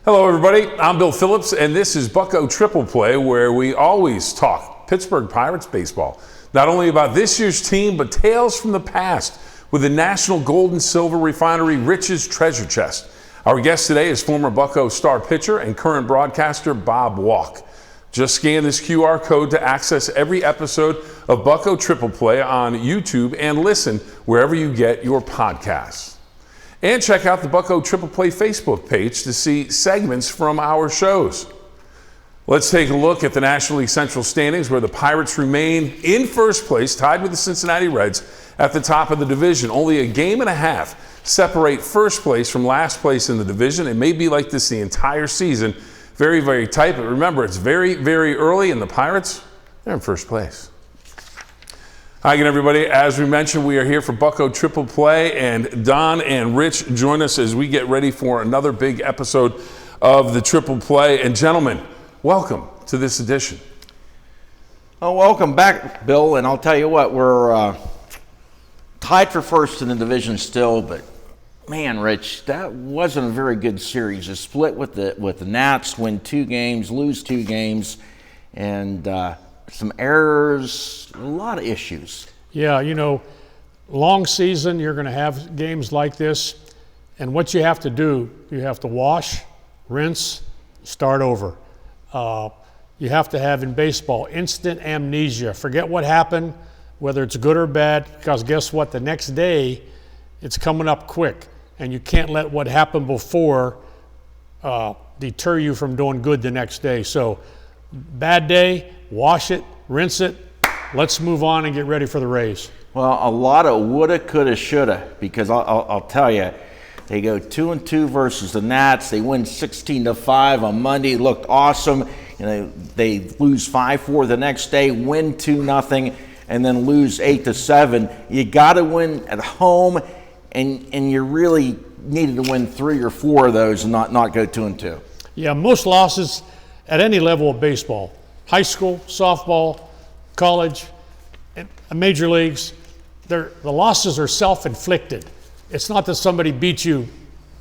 Hello, everybody. I'm Bill Phillips, and this is Bucco Triple Play, where we always talk Pittsburgh Pirates baseball. Not only about this year's team, but tales from the past with the National Gold and Silver Refinery Riches Treasure Chest. Our guest today is former Bucco star pitcher and current broadcaster Bob Walk. Just scan this QR code to access every episode of Bucco Triple Play on YouTube and listen wherever you get your podcasts. And check out the Bucco Triple Play Facebook page to see segments from our shows. Let's take a look at the National League Central standings, where the Pirates remain in first place, tied with the Cincinnati Reds at the top of the division. Only a game and a half separate first place from last place in the division. It may be like this the entire season. Very, very tight, but remember, it's very, very early, and the Pirates, they're in first place. Hi again, everybody. As we mentioned, we are here for Bucco Triple Play, and Don and Rich join us as we get ready for another big episode of the Triple Play. And gentlemen, welcome to this edition. Oh, welcome back, Bill. And I'll tell you what, we're tied for first in the division still, but man, Rich, that wasn't a very good series. A split with the Nats, win 2 games, lose 2 games, and some errors, a lot of issues. Yeah, you know, long season, you're going to have games like this, and what you have to do, you have to wash, rinse, start over. You have to have in baseball instant amnesia. Forget what happened, whether it's good or bad, because guess what? The next day, it's coming up quick, and you can't let what happened before deter you from doing good the next day. So, bad day, wash it, rinse it, let's move on and get ready for the Rays. Well, a lot of woulda, coulda, shoulda, because I'll tell you, they go 2-2 versus the Nats. They win 16-5 on Monday. It looked awesome. You know, they lose 5-4 the next day, win 2-0, and then lose 8-7. You got to win at home, and you really needed to win 3 or 4 of those and not go 2-2. Yeah, most losses at any level of baseball, high school, softball, college, and major leagues, the losses are self-inflicted. It's not that somebody beat you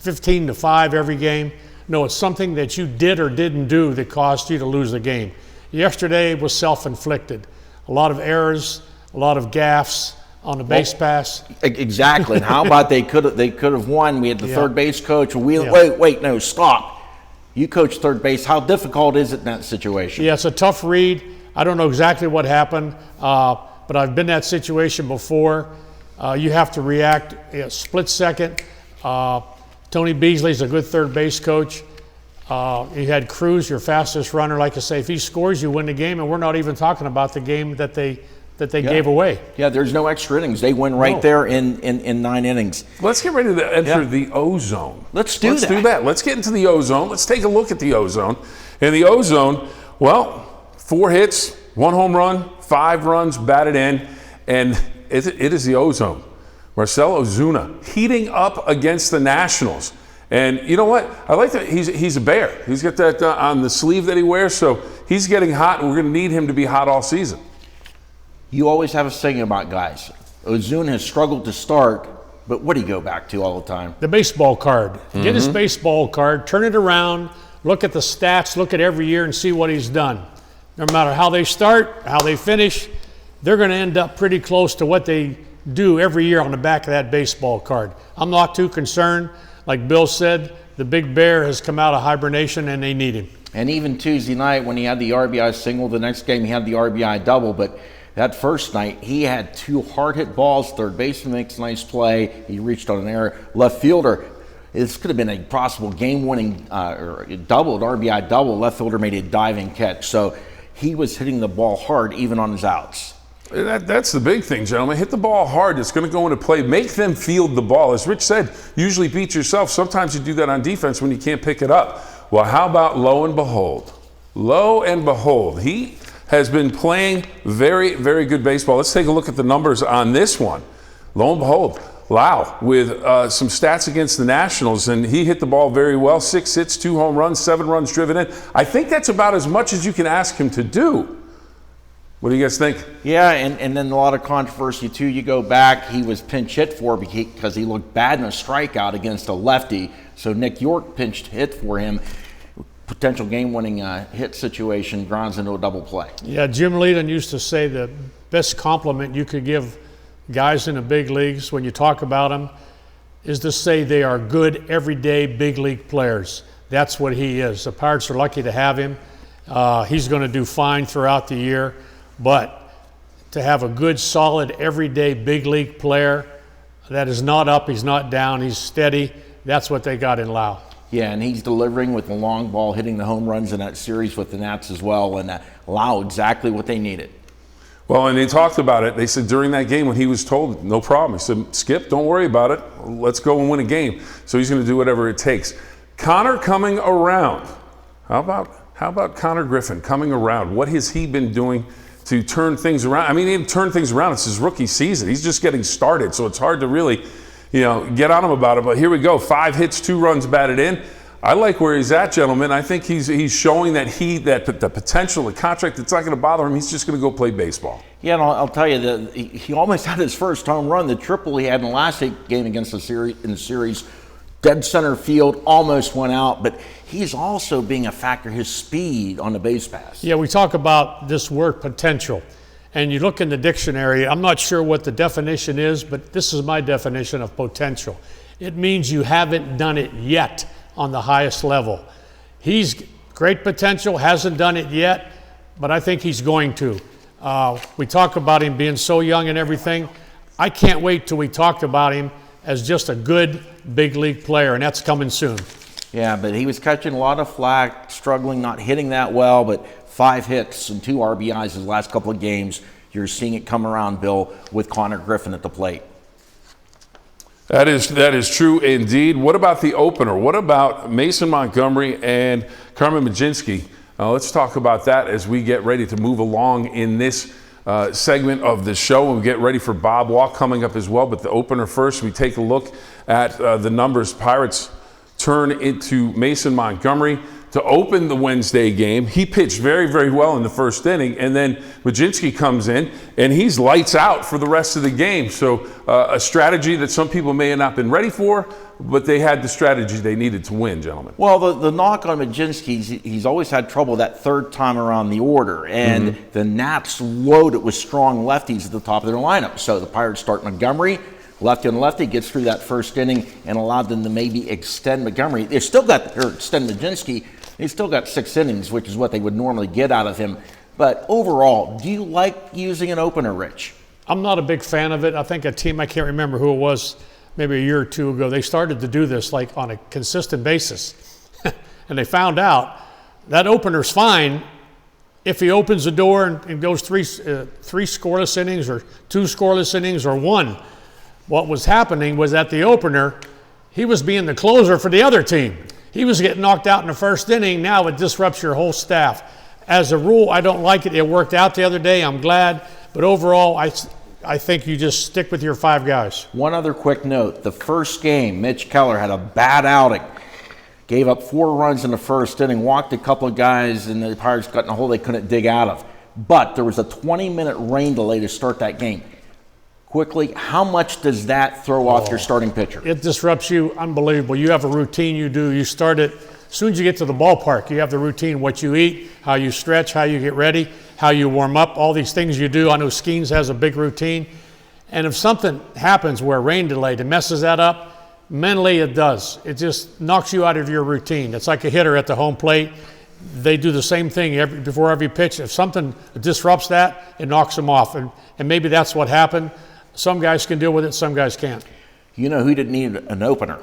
15-5 every game. No, it's something that you did or didn't do that caused you to lose the game. Yesterday was self-inflicted. A lot of errors, a lot of gaffes on the base pass. Exactly. And how about they could have won? We had the third base coach. Wait, no, stop. You coach third base. How difficult is it in that situation? Yeah, it's a tough read. I don't know exactly what happened, but I've been in that situation before. You have to react a split second. Tony Beasley's a good third base coach. You had Cruz, your fastest runner. Like I say, if he scores, you win the game, and we're not even talking about the game that they gave away. Yeah, there's no extra innings. They win right there in 9 innings. Let's get ready to enter the O-Zone. Let's do that. Let's get into the O-Zone. Let's take a look at the O-Zone. In the O-Zone, well, 4 hits, 1 home run, 5 runs batted in, and it is the O-Zone. Marcell Ozuna heating up against the Nationals. And you know what? I like that he's a bear. He's got that on the sleeve that he wears, so he's getting hot, and we're going to need him to be hot all season. You always have a saying about guys. Ozuna has struggled to start, but what do you go back to all the time? The baseball card. Get his baseball card, turn it around, look at the stats, look at every year and see what he's done. No matter how they start, how they finish, they're going to end up pretty close to what they do every year on the back of that baseball card. I'm not too concerned. Like Bill said, the big bear has come out of hibernation and they need him. And even Tuesday night when he had the RBI single, the next game he had the RBI double, but that first night, he had 2 hard-hit balls. Third baseman makes a nice play. He reached on an error. Left fielder, this could have been a possible game-winning or double, an RBI double. Left fielder made a diving catch. So he was hitting the ball hard even on his outs. That's the big thing, gentlemen. Hit the ball hard. It's going to go into play. Make them field the ball. As Rich said, usually beat yourself. Sometimes you do that on defense when you can't pick it up. Well, how about lo and behold? Lo and behold, he has been playing very, very good baseball. Let's take a look at the numbers on this one. Lo and behold, Lau with some stats against the Nationals, and he hit the ball very well. 6 hits, 2 home runs, 7 runs driven in. I think that's about as much as you can ask him to do. What do you guys think? Yeah, and then a lot of controversy too. You go back, he was pinch hit for because he looked bad in a strikeout against a lefty. So Nick York pinch hit for him. potential game-winning hit situation grounds into a double play. Yeah, Jim Leadon used to say the best compliment you could give guys in the big leagues when you talk about them is to say they are good, everyday big league players. That's what he is. The Pirates are lucky to have him. He's going to do fine throughout the year, but to have a good, solid, everyday big league player that is not up, he's not down, he's steady, that's what they got in Lau. Yeah, and he's delivering with the long ball, hitting the home runs in that series with the Nats as well, and Lau exactly what they needed. Well, and they talked about it. They said during that game when he was told, no problem. He said, Skip, don't worry about it. Let's go and win a game. So he's going to do whatever it takes. Connor coming around. How about Connor Griffin coming around? What has he been doing to turn things around? I mean, he didn't turn things around. It's his rookie season. He's just getting started, so it's hard to really, get on him about it. But here we go. 5 hits, 2 runs batted in. I like where he's at, gentlemen. I think he's showing that the potential, the contract, it's not going to bother him. He's just going to go play baseball. Yeah, and I'll tell you, he almost had his first home run. The triple he had in the last game against the series, dead center field, almost went out. But he's also being a factor, his speed on the base pass. Yeah, we talk about this word potential. And you look in the dictionary, I'm not sure what the definition is, but this is my definition of potential. It means you haven't done it yet on the highest level. He's great potential, hasn't done it yet, but I think he's going to. We talk about him being so young and everything. I can't wait till we talk about him as just a good big league player, and that's coming soon. Yeah, but he was catching a lot of flack, struggling, not hitting that well, but 5 hits and 2 RBIs his last couple of games. You're seeing it come around, Bill, with Connor Griffin at the plate. That is true indeed. What about the opener? What about Mason Montgomery and Carmen Mlodzinski? Let's talk about that as we get ready to move along in this segment of the show, and we get ready for Bob Walk coming up as well. But the opener first, we take a look at the numbers. Pirates turn into Mason Montgomery to open the Wednesday game. He pitched very, very well in the first inning, and then Mlodzinski comes in, and he's lights out for the rest of the game. So a strategy that some people may have not been ready for, but they had the strategy they needed to win, gentlemen. Well, the knock on Mlodzinski, he's always had trouble that third time around the order, and the Nats load it with strong lefties at the top of their lineup. So the Pirates start Montgomery, lefty on lefty, gets through that first inning and allowed them to maybe extend Montgomery. They've still got, or extend Mlodzinski. He's still got 6 innings, which is what they would normally get out of him. But overall, do you like using an opener, Rich? I'm not a big fan of it. I think a team, I can't remember who it was, maybe a year or 2 ago, they started to do this like on a consistent basis. And they found out that opener's fine if he opens the door and goes 3 scoreless innings or 2 scoreless innings or 1. What was happening was at the opener, he was being the closer for the other team. He was getting knocked out in the first inning. Now it disrupts your whole staff. As a rule, I don't like it. It worked out the other day. I'm glad. But overall, I think you just stick with your 5 guys. One other quick note. The first game, Mitch Keller had a bad outing. Gave up 4 runs in the first inning, walked a couple of guys, and the Pirates got in a hole they couldn't dig out of. But there was a 20-minute rain delay to start that game. Quickly, how much does that throw off your starting pitcher? It disrupts you. Unbelievable. You have a routine you do. You start it. As soon as you get to the ballpark, you have the routine, what you eat, how you stretch, how you get ready, how you warm up, all these things you do. I know Skeens has a big routine. And if something happens where rain delayed, it messes that up, mentally it does. It just knocks you out of your routine. It's like a hitter at the home plate. They do the same thing before every pitch. If something disrupts that, it knocks them off. And maybe that's what happened. Some guys can deal with it, some guys can't. You know who didn't need an opener?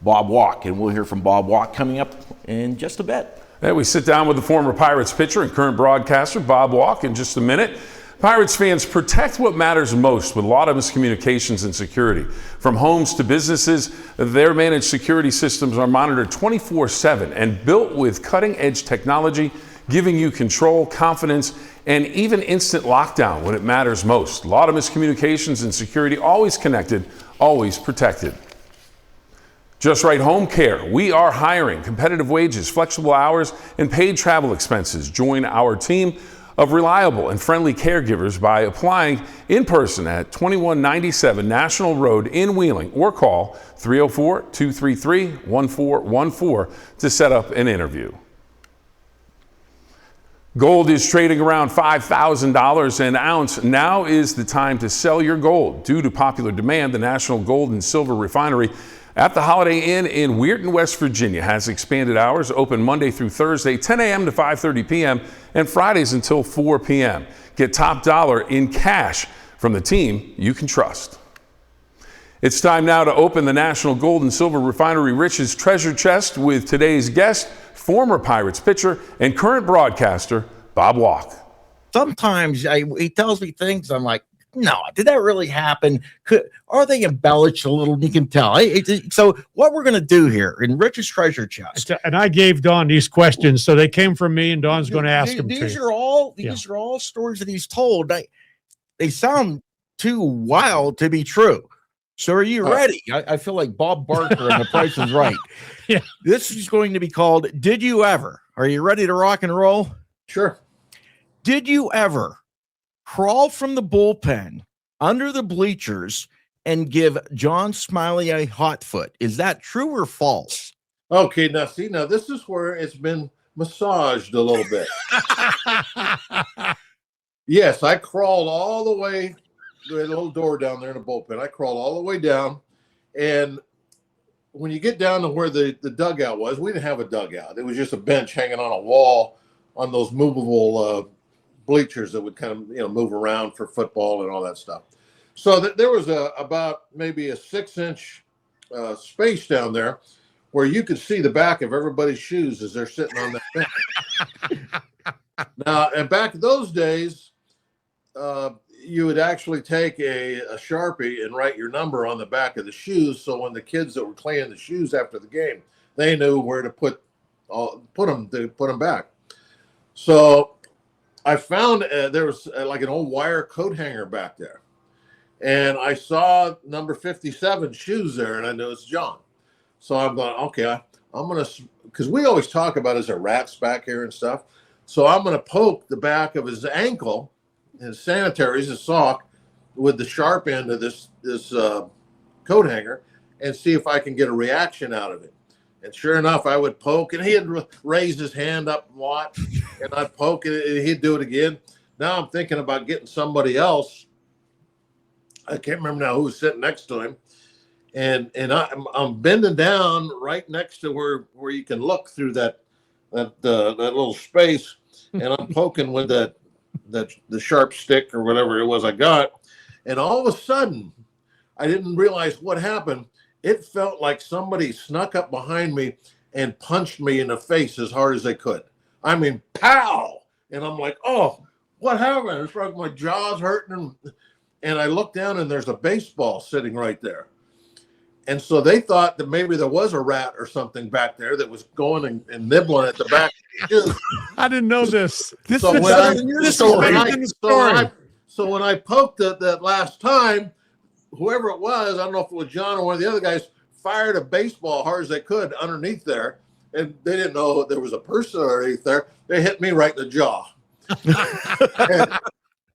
Bob Walk, and we'll hear from Bob Walk coming up in just a bit. Hey, we sit down with the former Pirates pitcher and current broadcaster, Bob Walk, in just a minute. Pirates fans, protect what matters most with Laudamus Communications and Security. From homes to businesses, their managed security systems are monitored 24/7 and built with cutting-edge technology, giving you control, confidence, and even instant lockdown when it matters most. Laudamus Communications and Security, always connected, always protected. Just Right Home Care. We are hiring. Competitive wages, flexible hours, and paid travel expenses. Join our team of reliable and friendly caregivers by applying in person at 2197 National Road in Wheeling, or call 304-233-1414 to set up an interview. Gold is trading around $5,000 an ounce. Now is the time to sell your gold. Due to popular demand, the National Gold and Silver Refinery at the Holiday Inn in Weirton, West Virginia has expanded hours, open Monday through Thursday, 10 a.m. to 5:30 p.m., and Fridays until 4 p.m. Get top dollar in cash from the team you can trust. It's time now to open the National Gold and Silver Refinery Rich's treasure chest with today's guest, former Pirates pitcher and current broadcaster, Bob Walk. Sometimes he tells me things, I'm like, no, did that really happen? Are they embellished a little? You can tell. So what we're going to do here in Rich's treasure chest. And I gave Don these questions, so they came from me, and Don's going to ask them These to are all stories that he's told. They sound too wild to be true. So are you ready? I feel like Bob Barker and The Price is Right. Yeah. This is going to be called Did You Ever? Are you ready to rock and roll? Sure. Did you ever crawl from the bullpen under the bleachers and give John Smiley a hot foot? Is that true or false? Okay, now this is where it's been massaged a little bit. Yes, I crawled all the way. There's a little door down there in the bullpen. I crawled all the way down, and when you get down to where the dugout was, we didn't have a dugout. It was just a bench hanging on a wall on those movable bleachers that would kind of move around for football and all that stuff. So there was about maybe a 6-inch space down there where you could see the back of everybody's shoes as they're sitting on that bench. Now, and back in those days, you would actually take a Sharpie and write your number on the back of the shoes. So when the kids that were cleaning the shoes after the game, they knew where to put them back. So I found there was like an old wire coat hanger back there. And I saw number 57 shoes there, and I knew it's John. So I'm going, okay, I'm going to, because we always talk about is there rats back here and stuff. So I'm going to poke the back of his ankle, his sanitaries, his sock, with the sharp end of this coat hanger and see if I can get a reaction out of it. And sure enough, I would poke, and he'd raise his hand up and watch, and I'd poke it, and he'd do it again. Now I'm thinking about getting somebody else. I can't remember now who was sitting next to him. And I'm bending down right next to where you can look through that little space, and I'm poking with the sharp stick or whatever it was I got. And all of a sudden, I didn't realize what happened. It felt like somebody snuck up behind me and punched me in the face as hard as they could. I mean, pow! And I'm like, oh, what happened? It's like my jaw's hurting. And I look down, and there's a baseball sitting right there. And so they thought that maybe there was a rat or something back there that was going and nibbling at the back. I didn't know this. So when I poked it that last time, whoever it was, I don't know if it was John or one of the other guys, fired a baseball hard as they could underneath there. And they didn't know there was a person underneath there. They hit me right in the jaw.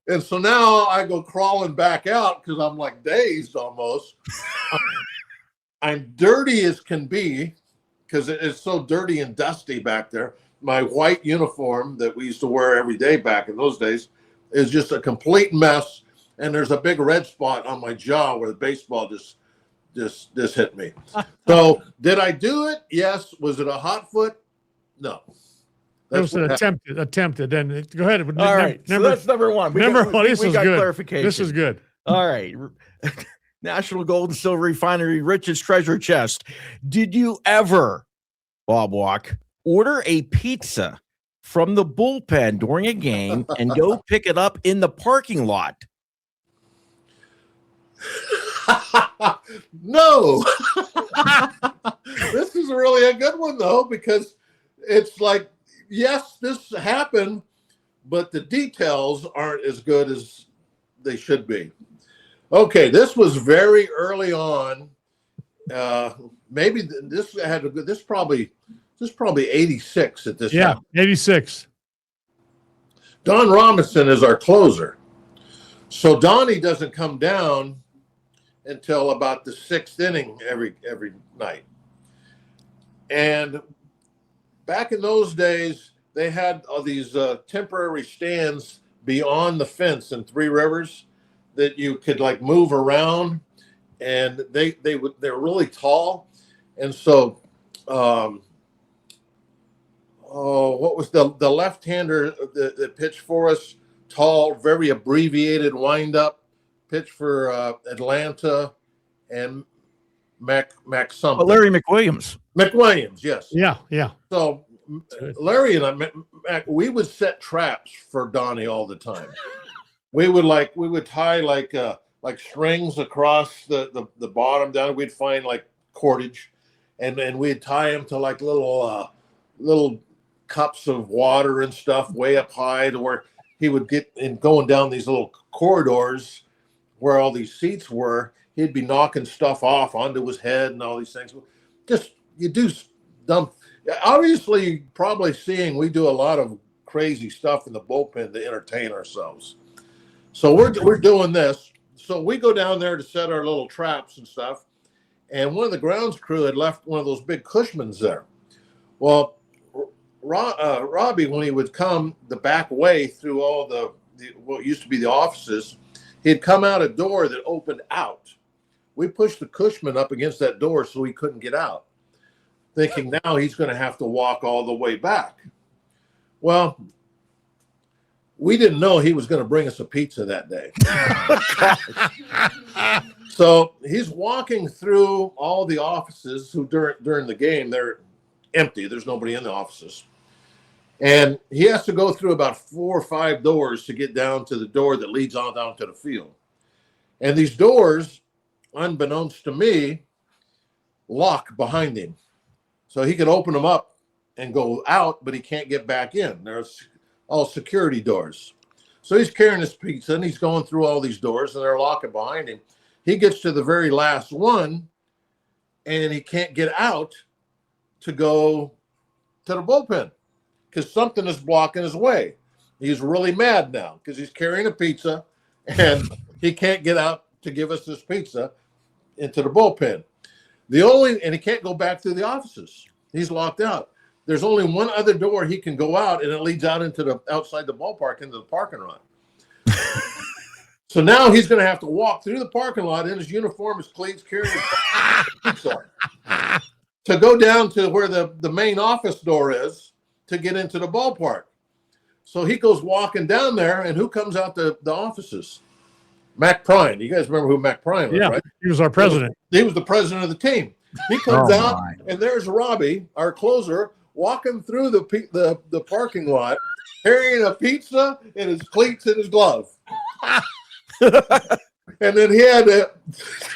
and so now I go crawling back out because I'm like dazed almost. I'm dirty as can be because it's so dirty and dusty back there. My white uniform that we used to wear every day back in those days is just a complete mess. And there's a big red spot on my jaw where the baseball just hit me. So did I do it? Yes. Was it a hot foot? No. It was an attempted. And go ahead. All right. So that's number one. This is good. Clarification. This is good. All right. National Gold and Silver Refinery Rich's treasure chest. Did you ever, Bob Walk, order a pizza from the bullpen during a game and go pick it up in the parking lot? No. This is really a good one, though, because it's like, yes, this happened, but the details aren't as good as they should be. Okay, this was very early on. Maybe this probably 86 at this time. 86. Don Robinson is our closer. So Donnie doesn't come down until about the 6th inning every night. And back in those days, they had all these temporary stands beyond the fence in Three Rivers that you could like move around, and they're really tall, and so what was the left-hander that pitched for us? Tall, very abbreviated windup, pitched for Atlanta, and Mac something. Larry McWilliams. McWilliams, yes. Yeah, yeah. So Larry and I, Mac, we would set traps for Donnie all the time. We would tie like strings across the bottom down. We'd find like cordage, and we'd tie them to like little cups of water and stuff way up high to where he would get in going down these little corridors where all these seats were. He'd be knocking stuff off onto his head and all these things. Just you do dumb. Obviously, you're probably seeing we do a lot of crazy stuff in the bullpen to entertain ourselves. So we're doing this. So we go down there to set our little traps and stuff. And one of the grounds crew had left one of those big Cushmans there. Well, Robbie, when he would come the back way through all the what used to be the offices, he'd come out a door that opened out. We pushed the Cushman up against that door so he couldn't get out, thinking now he's going to have to walk all the way back. Well, we didn't know he was going to bring us a pizza that day. So he's walking through all the offices who during the game, they're empty. There's nobody in the offices. And he has to go through about 4 or 5 doors to get down to the door that leads on down to the field. And these doors, unbeknownst to me, lock behind him. So he can open them up and go out, but he can't get back in. There's all security doors. So he's carrying his pizza and he's going through all these doors and they're locking behind him. He gets to the very last one and he can't get out to go to the bullpen because something is blocking his way. He's really mad now because he's carrying a pizza and he can't get out to give us this pizza into the bullpen. And he can't go back through the offices. He's locked out. There's only one other door he can go out, and it leads out into the outside the ballpark into the parking lot. So now he's going to have to walk through the parking lot in his uniform, his cleats, carrying his pizza to go down to where the main office door is to get into the ballpark. So he goes walking down there, and who comes out the offices? Mac Prine. You guys remember who Mac Prine was, right? He was our president. He was the president of the team. He comes out, and there's Robbie, our closer, walking through the parking lot, carrying a pizza and his cleats and his glove. And then he had to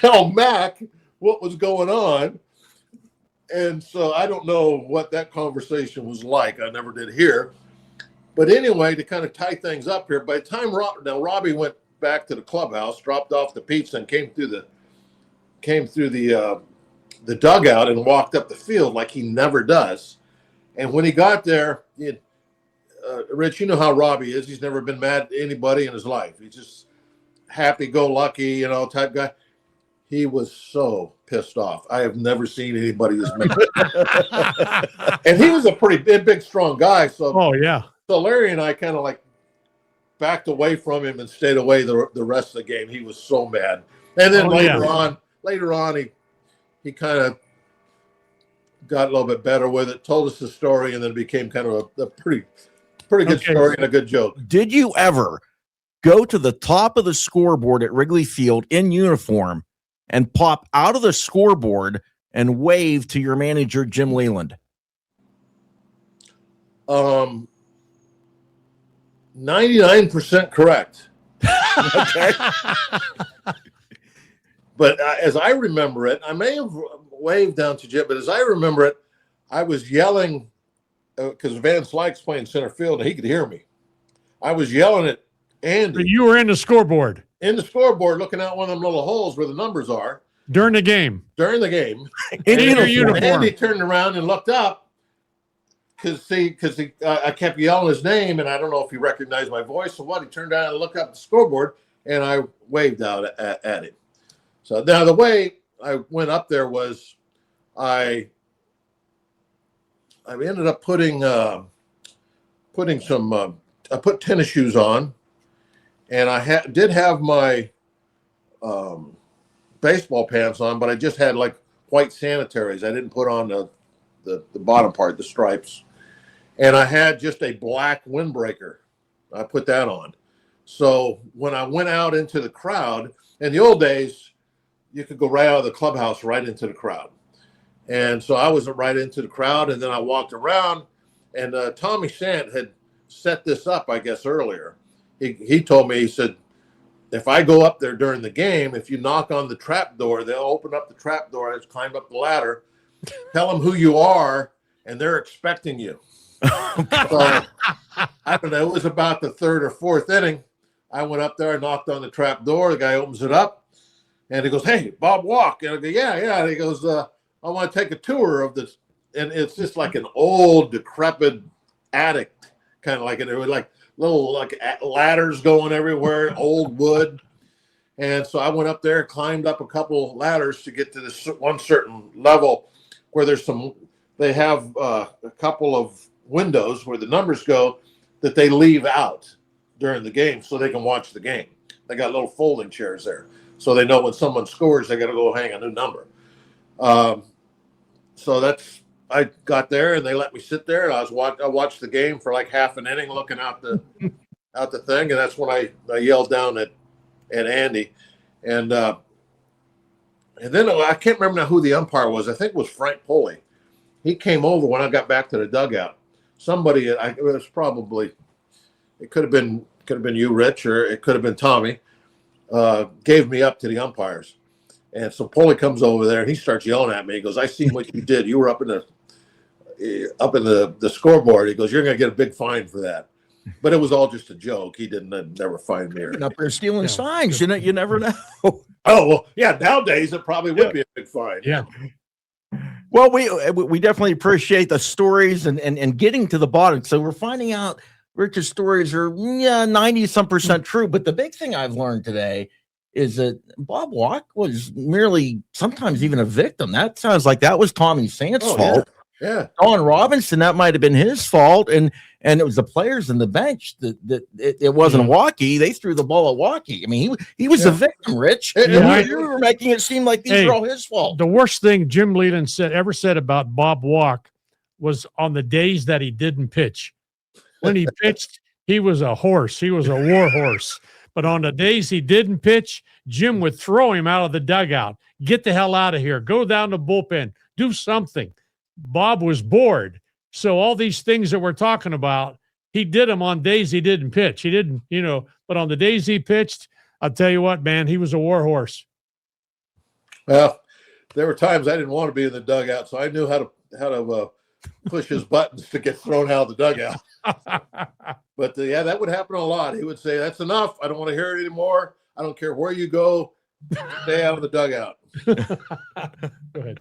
tell Mac what was going on. And so I don't know what that conversation was like. I never did hear. But anyway, to kind of tie things up here, by the time Robbie went back to the clubhouse, dropped off the pizza, and came through the dugout and walked up the field like he never does. And when he got there, Rich, you know how Robbie is. He's never been mad at anybody in his life. He's just happy-go-lucky, type guy. He was so pissed off. I have never seen anybody this mad. And he was a pretty big, strong guy. So, So Larry and I kind of like backed away from him and stayed away the rest of the game. He was so mad. And then later on, he kind of got a little bit better with it, told us the story, and then it became kind of a pretty good story and a good joke. Did you ever go to the top of the scoreboard at Wrigley Field in uniform and pop out of the scoreboard and wave to your manager, Jim Leland? 99% correct. Okay. But as I remember it, I may have waved down to Jim, but as I remember it, I was yelling because Van Slyke's playing center field and he could hear me. I was yelling at Andy. You were in the scoreboard. In the scoreboard, looking out one of them little holes where the numbers are. During the game. In uniform. Andy turned around and looked up because I kept yelling his name, and I don't know if he recognized my voice or what. He turned around and looked up at the scoreboard, and I waved out at him. So now the way I went up there was I ended up putting putting some. I put tennis shoes on, and I did have my baseball pants on, but I just had like white sanitaries. I didn't put on the bottom part, the stripes, and I had just a black windbreaker. I put that on. So when I went out into the crowd, in the old days, you could go right out of the clubhouse right into the crowd. And so I was right into the crowd, and then I walked around, and Tommy Sant had set this up, I guess, earlier. He told me, he said, if I go up there during the game, if you knock on the trap door, they'll open up the trap door and climb up the ladder, tell them who you are, and they're expecting you. So, I don't know, it was about the third or fourth inning. I went up there and knocked on the trap door. The guy opens it up, and he goes, "Hey, Bob Walk." And I go, "Yeah, yeah." And he goes, "I want to take a tour of this." And it's just like an old, decrepit attic, kind of like it. There was like little like ladders going everywhere, old wood. And so I went up there, climbed up a couple ladders to get to this one certain level where there's some. They have a couple of windows where the numbers go that they leave out during the game so they can watch the game. They got little folding chairs there, so they know when someone scores, they got to go hang a new number. So I got there and they let me sit there, and I watched the game for like half an inning, looking out the thing, and that's when I yelled down at Andy, and then I can't remember now who the umpire was. I think it was Frank Poley. He came over when I got back to the dugout. Somebody, it was probably, it could have been you, Rich, or it could have been Tommy, gave me up to the umpires. And so Poley comes over there and he starts yelling at me. He goes, "I seen what you did. You were up in the scoreboard." He goes, "You're going to get a big fine for that." But it was all just a joke. He didn't never find me. Up there stealing signs. You know, you never know. Oh, well, yeah. Nowadays it probably would be a big fine. Yeah. Well, we definitely appreciate the stories and getting to the bottom. So we're finding out Rich's stories are 90% true. But the big thing I've learned today is that Bob Walk was merely sometimes even a victim. That sounds like that was Tommy Sant's fault. Yeah. Don Robinson, that might have been his fault. And it was the players in the bench that it wasn't Walkie. They threw the ball at Walkie. I mean, he was the victim, Rich. You were making it seem like these were all his fault. The worst thing Jim Leland ever said about Bob Walk was on the days that he didn't pitch. When he pitched, he was a horse. He was a war horse. But on the days he didn't pitch, Jim would throw him out of the dugout. Get the hell out of here. Go down the bullpen. Do something. Bob was bored. So all these things that we're talking about, he did them on days he didn't pitch. He didn't, but on the days he pitched, I'll tell you what, man, he was a war horse. Well, there were times I didn't want to be in the dugout, so I knew how to push his buttons to get thrown out of the dugout. But that would happen a lot. He would say, "That's enough. I don't want to hear it anymore. I don't care where you go. Stay out of the dugout." Go ahead.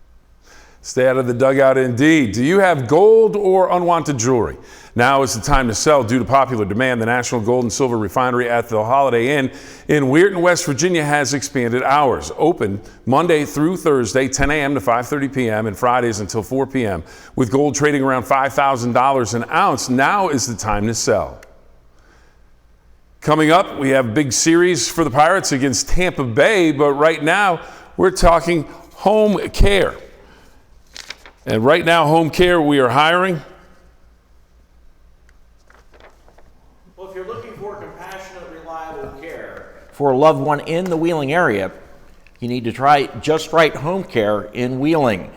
Stay out of the dugout indeed. Do you have gold or unwanted jewelry? Now is the time to sell due to popular demand. The National Gold and Silver Refinery at the Holiday Inn in Weirton, West Virginia has expanded hours. Open Monday through Thursday, 10 a.m. to 5:30 p.m. and Fridays until 4 p.m. With gold trading around $5,000 an ounce, now is the time to sell. Coming up, we have a big series for the Pirates against Tampa Bay, but right now we're talking home care. And right now, home care, we are hiring. Well, if you're looking for compassionate, reliable care for a loved one in the Wheeling area, you need to try Just Right Home Care in Wheeling.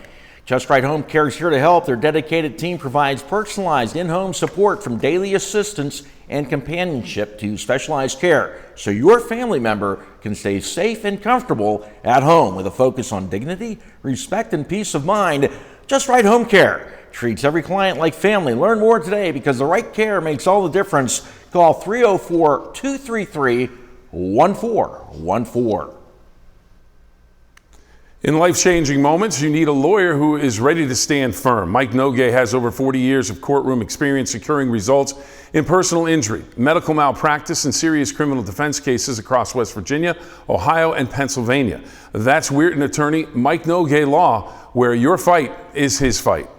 Just Right Home Care is here to help. Their dedicated team provides personalized in-home support from daily assistance and companionship to specialized care, so your family member can stay safe and comfortable at home with a focus on dignity, respect, and peace of mind. Just Right Home Care treats every client like family. Learn more today because the right care makes all the difference. Call 304-233-1414. In life-changing moments, you need a lawyer who is ready to stand firm. Mike Noguet has over 40 years of courtroom experience securing results in personal injury, medical malpractice, and serious criminal defense cases across West Virginia, Ohio, and Pennsylvania. That's Weirton attorney Mike Noguet Law, where your fight is his fight.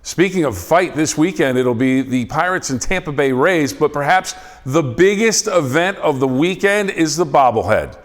Speaking of fight this weekend, it'll be the Pirates and Tampa Bay Rays, but perhaps the biggest event of the weekend is the bobblehead.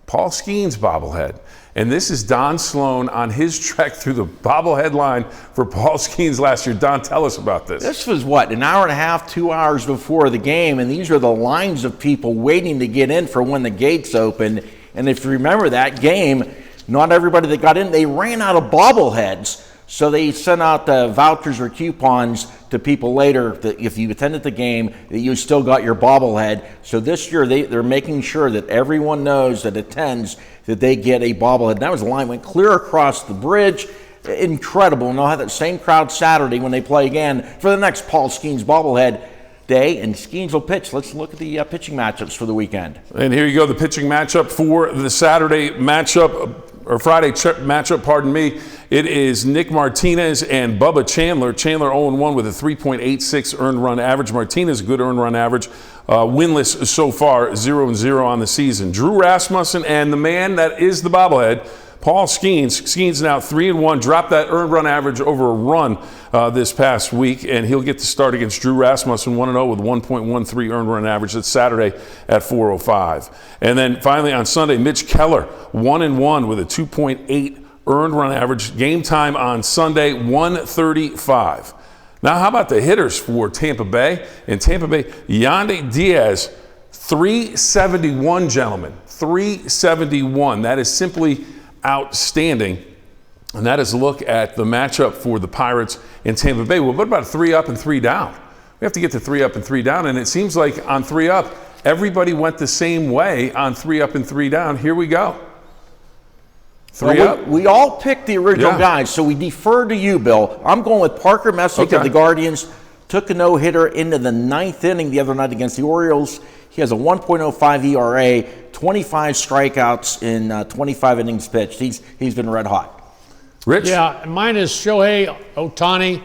Paul Skeens bobblehead. And this is Don Sloan on his trek through the bobblehead line for Paul Skeens last year. Don, tell us about this. This was what, an hour and a half, 2 hours before the game, and these are the lines of people waiting to get in for when the gates open. And if you remember that game, not everybody that got in, they ran out of bobbleheads. So they sent out vouchers or coupons to people later that if you attended the game, that you still got your bobblehead. So this year they're making sure that everyone knows that attends that they get a bobblehead. And that was the line went clear across the bridge. Incredible. And they'll have that same crowd Saturday when they play again for the next Paul Skeens bobblehead day. And Skeens will pitch. Let's look at the pitching matchups for the weekend. And here you go, the pitching matchup for the Saturday matchup. Or Friday matchup, pardon me. It is Nick Martinez and Bubba Chandler. Chandler 0-1 with a 3.86 earned run average. Martinez, a good earned run average. Winless so far, 0-0 on the season. Drew Rasmussen and the man that is the bobblehead, Paul Skeens. Skeens now 3-1, dropped that earned run average over a run this past week, and he'll get to start against Drew Rasmussen 1-0 with 1.13 earned run average. That's Saturday at 4:05. And then finally on Sunday, Mitch Keller 1-1 with a 2.8 earned run average. Game time on Sunday, 1:35. Now how about the hitters for Tampa Bay? In Tampa Bay, Yandy Diaz, 371, gentlemen, 371. That is simply outstanding. And that is a look at the matchup for the Pirates in Tampa Bay. Well, what about 3 up and 3 down? We have to get to 3 up and 3 down, and it seems like on 3 up, everybody went the same way on 3 up and 3 down. Here we go. 3 up. We all picked the original guys, so we defer to you, Bill. I'm going with Parker Messick of the Guardians. Took a no-hitter into the 9th inning the other night against the Orioles. He has a 1.05 ERA, 25 strikeouts in 25 innings pitched. He's been red hot. Rich? Yeah, mine is Shohei Ohtani.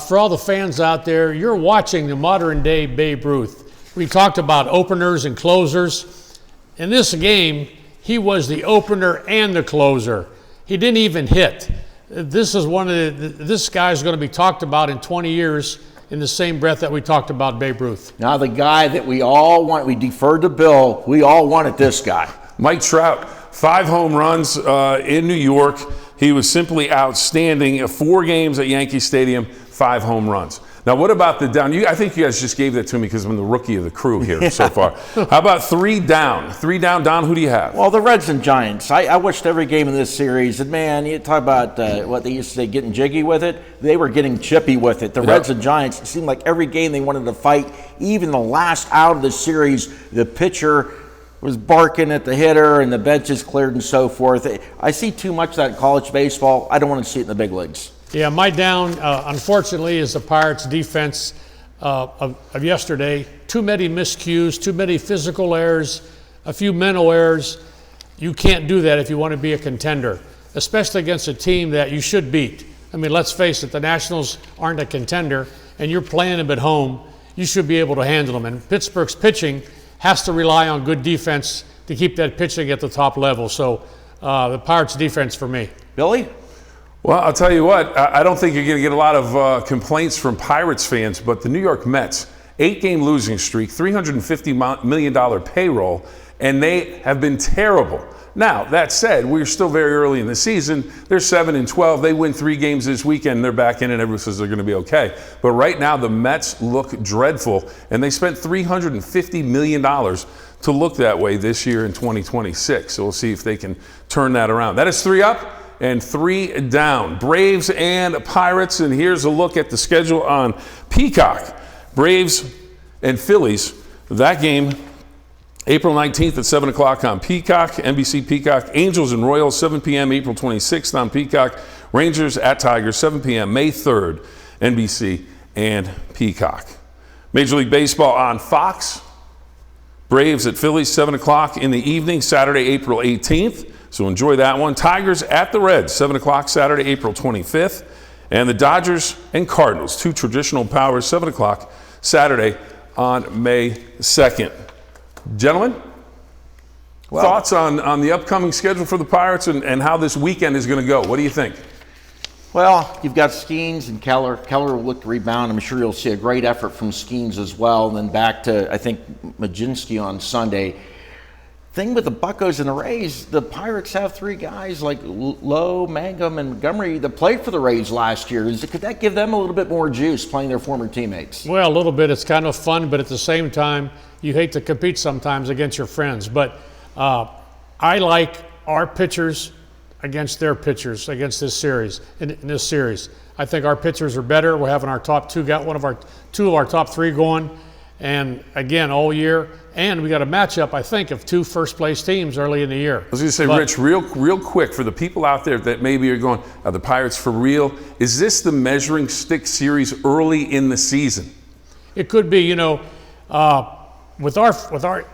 For all the fans out there, you're watching the modern-day Babe Ruth. We talked about openers and closers. In this game, he was the opener and the closer. He didn't even hit. This is this guy's going to be talked about in 20 years in the same breath that we talked about Babe Ruth. Now the guy that we all want, we deferred to Bill, we all wanted this guy. Mike Trout, 5 home runs in New York. He was simply outstanding. 4 games at Yankee Stadium, 5 home runs. Now, what about the down? I think you guys just gave that to me because I'm the rookie of the crew here so far. How about 3 down? 3 down, Don, who do you have? Well, the Reds and Giants. I watched every game in this series, and man, you talk about what they used to say, getting jiggy with it. They were getting chippy with it. The Reds and Giants, it seemed like every game they wanted to fight. Even the last out of the series, the pitcher was barking at the hitter, and the benches cleared and so forth. I see too much of that in college baseball. I don't want to see it in the big leagues. Yeah, my down, unfortunately, is the Pirates' defense of yesterday. Too many miscues, too many physical errors, a few mental errors. You can't do that if you want to be a contender, especially against a team that you should beat. I mean, let's face it, the Nationals aren't a contender, and you're playing them at home. You should be able to handle them. And Pittsburgh's pitching has to rely on good defense to keep that pitching at the top level. So the Pirates' defense for me. Billy? Well, I'll tell you what, I don't think you're going to get a lot of complaints from Pirates fans, but the New York Mets, 8-game losing streak, $350 million payroll, and they have been terrible. Now, that said, we're still very early in the season. They're 7-12. They win 3 games this weekend. They're back in, and everyone says they're going to be okay. But right now, the Mets look dreadful, and they spent $350 million to look that way this year in 2026. So we'll see if they can turn that around. That is 3 up and 3 down. Braves and Pirates, and here's a look at the schedule on Peacock. Braves and Phillies, that game, April 19th at 7 o'clock on Peacock, NBC Peacock. Angels and Royals, 7 p.m. April 26th on Peacock. Rangers at Tigers, 7 p.m. May 3rd, NBC and Peacock. Major League Baseball on Fox. Braves at Phillies, 7 o'clock in the evening, Saturday, April 18th. So enjoy that one. Tigers at the Reds, 7 o'clock Saturday, April 25th. And the Dodgers and Cardinals, 2 traditional powers, 7 o'clock Saturday on May 2nd. Gentlemen, thoughts on the upcoming schedule for the Pirates and how this weekend is going to go? What do you think? Well, you've got Skeens and Keller. Keller will look to rebound. I'm sure you'll see a great effort from Skeens as well. And then back to, I think, Majinski on Sunday. Thing with the Buccos and the Rays, the Pirates have three guys like Lowe, Mangum, and Montgomery that played for the Rays last year. Could that give them a little bit more juice playing their former teammates? Well, a little bit. It's kind of fun, but at the same time, you hate to compete sometimes against your friends. But I like our pitchers against their pitchers against this series. In this series, I think our pitchers are better. We're having our top two, got two of our top three going, and again all year. And we got a matchup, I think, of two first-place teams early in the year. I was going to say, Rich, real quick, for the people out there that maybe are going, are the Pirates for real? Is this the measuring stick series early in the season? It could be, with our.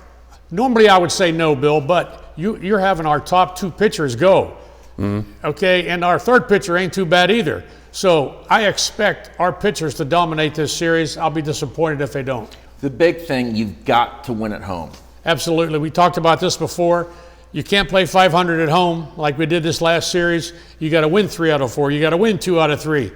Normally, I would say no, Bill, but you're having our top two pitchers go. Mm-hmm. Okay, and our third pitcher ain't too bad either. So I expect our pitchers to dominate this series. I'll be disappointed if they don't. The big thing, you've got to win at home. Absolutely. We talked about this before. You can't play 500 at home like we did this last series. You got to win 3 out of 4. You got to win 2 out of 3.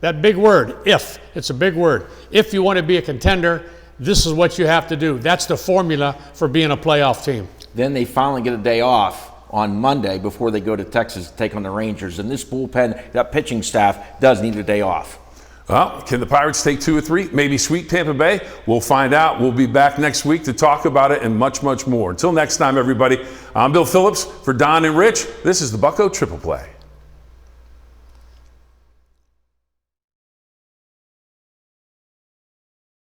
That big word, if. It's a big word. If you want to be a contender, this is what you have to do. That's the formula for being a playoff team. Then they finally get a day off on Monday before they go to Texas to take on the Rangers. And this bullpen, that pitching staff, does need a day off. Well, can the Pirates take 2 or 3? Maybe sweep Tampa Bay? We'll find out. We'll be back next week to talk about it and much, much more. Until next time, everybody, I'm Bill Phillips. For Don and Rich, this is the Bucco Triple Play.